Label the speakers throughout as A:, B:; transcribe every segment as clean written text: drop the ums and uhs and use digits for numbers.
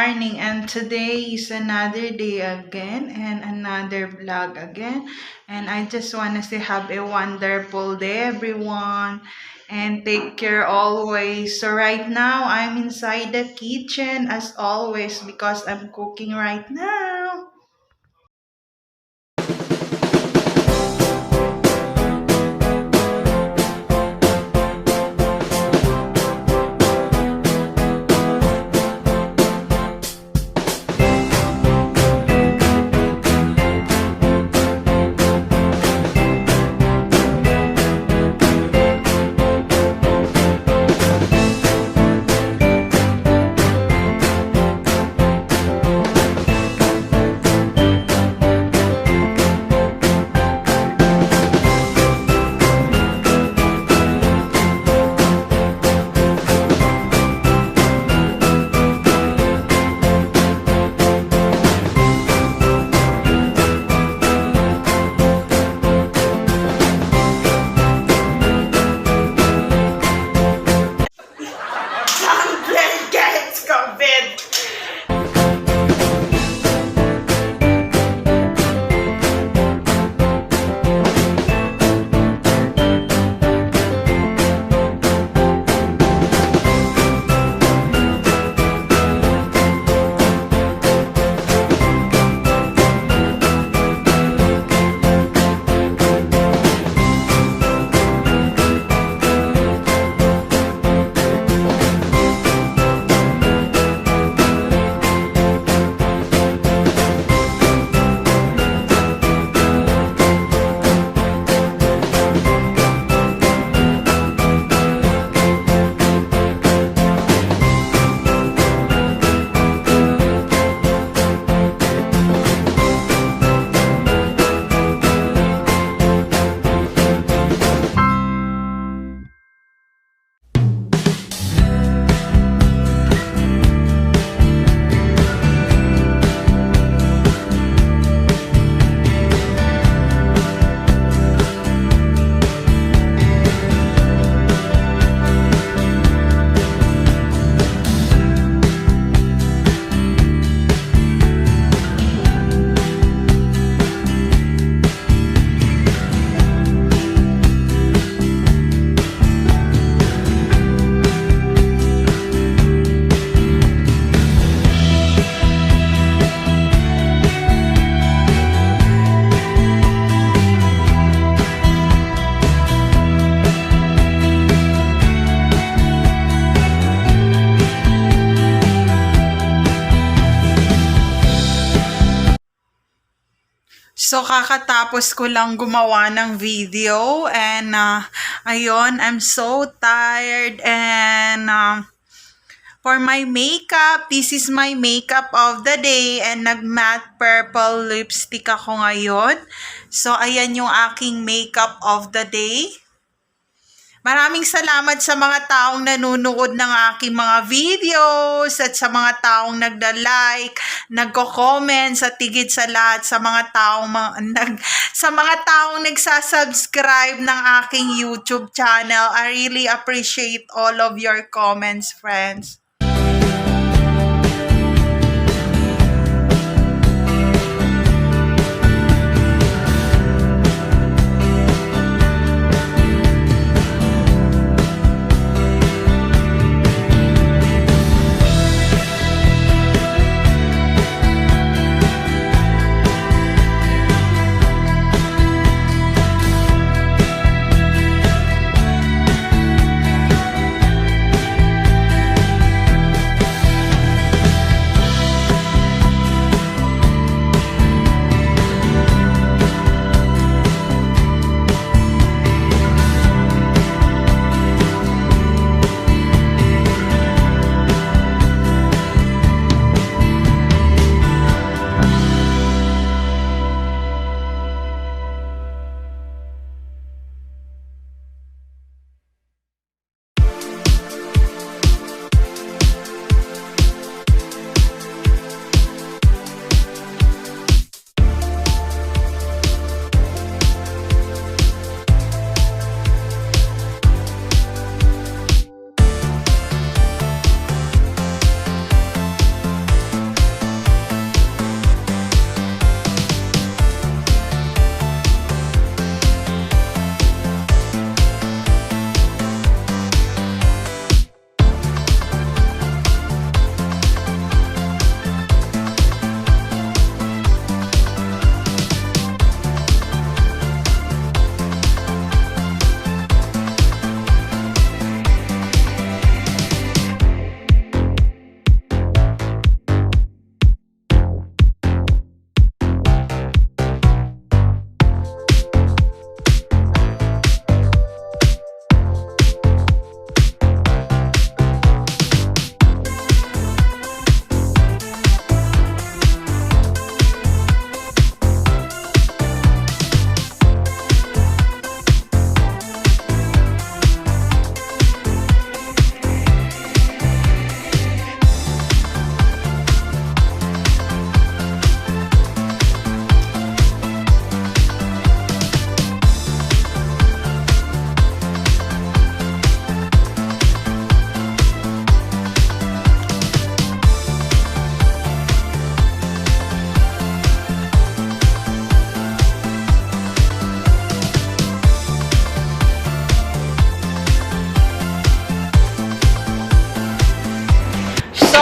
A: morning, and today is another day again and another vlog again. And I just want to say have a wonderful day, everyone, and take care always. So right now I'm inside the kitchen as always because I'm cooking right now. So, kakatapos ko lang gumawa ng video and ayun, I'm so tired and for my makeup, this is my makeup of the day and nag-matte purple lipstick ako ngayon. So, ayan yung aking makeup of the day. Maraming salamat sa mga taong nanonood ng aking mga videos at sa mga taong nagda-like, nagko-comment, sa tigit sa lahat sa mga taong nagsasubscribe ng aking YouTube channel. I really appreciate all of your comments, friends.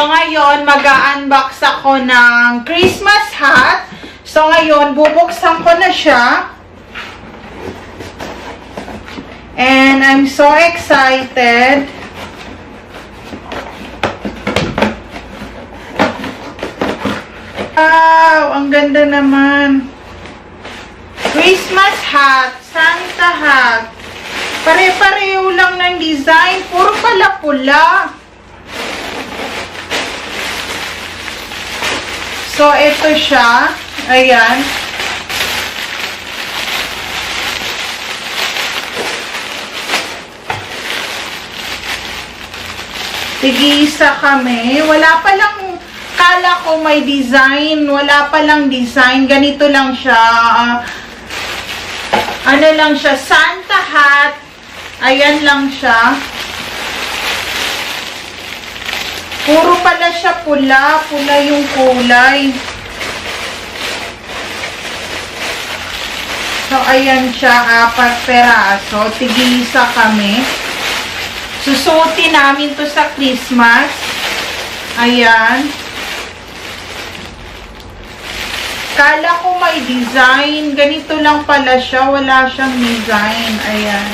A: ngayon, mag-unbox ako ng Christmas hat. So, ngayon, bubuksan ko na siya. And I'm so excited. Wow! Ang ganda naman. Christmas hat, Santa hat. Pare-pareho lang ng design. Puro pala pula. So, ito siya. Ayan. Tig-isa kami. Wala palang, kala ko may design. Wala palang design. Ganito lang siya. Ano lang siya? Santa hat. Ayan lang siya. Puro pala siya pula. Pula yung kulay. So, ayan siya. 4 peraso. Tig-isa kami. Susuotin namin to sa Christmas. Ayan. Kala ko may design. Ganito lang pala siya. Wala siyang design. Ayan.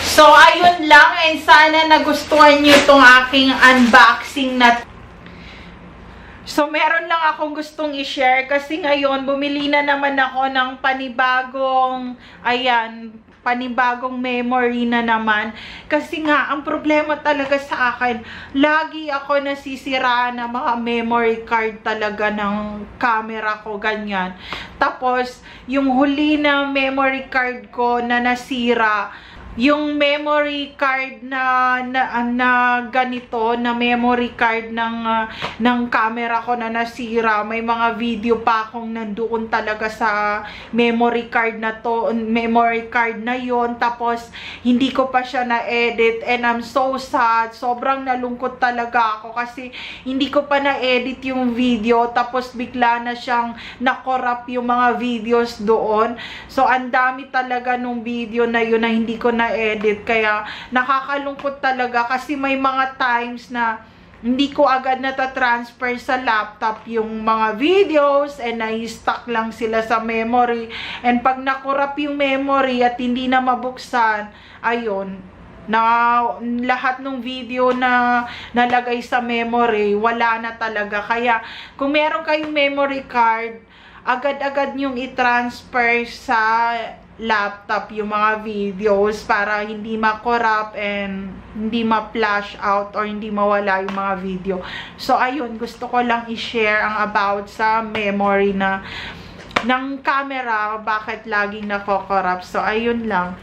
A: So, ayun lang. And sana nagustuhan nyo itong aking unboxing na. So, meron lang akong gustong i-share kasi ngayon, bumili na naman ako ng panibagong memory na naman. Kasi nga, ang problema talaga sa akin, lagi ako nasisiraan ng mga memory card talaga ng camera ko, ganyan. Tapos, yung huli na memory card ko na nasira, yung memory card na ganito, na memory card ng camera ko na nasira, may mga video pa akong nandoon talaga sa memory card na to, memory card na yon. Tapos hindi ko pa siya na-edit and I'm so sad. Sobrang nalungkot talaga ako kasi hindi ko pa na-edit yung video, tapos bigla na siyang na-corrupt yung mga videos doon. So ang dami talaga nung video na yun na hindi ko na-edit, kaya nakakalungkot talaga kasi may mga times na hindi ko agad nata-transfer sa laptop yung mga videos and na-stuck lang sila sa memory, and pag nakurap yung memory at hindi na mabuksan, ayun, na lahat ng video na nalagay sa memory, wala na talaga. Kaya kung meron kayong memory card, agad-agad nyong i-transfer sa laptop yung mga videos para hindi ma-corrupt and hindi ma-flash out or hindi mawala yung mga video. So, ayun, gusto ko lang i-share ang about sa memory na ng camera, bakit laging nako-corrupt. So, ayun lang.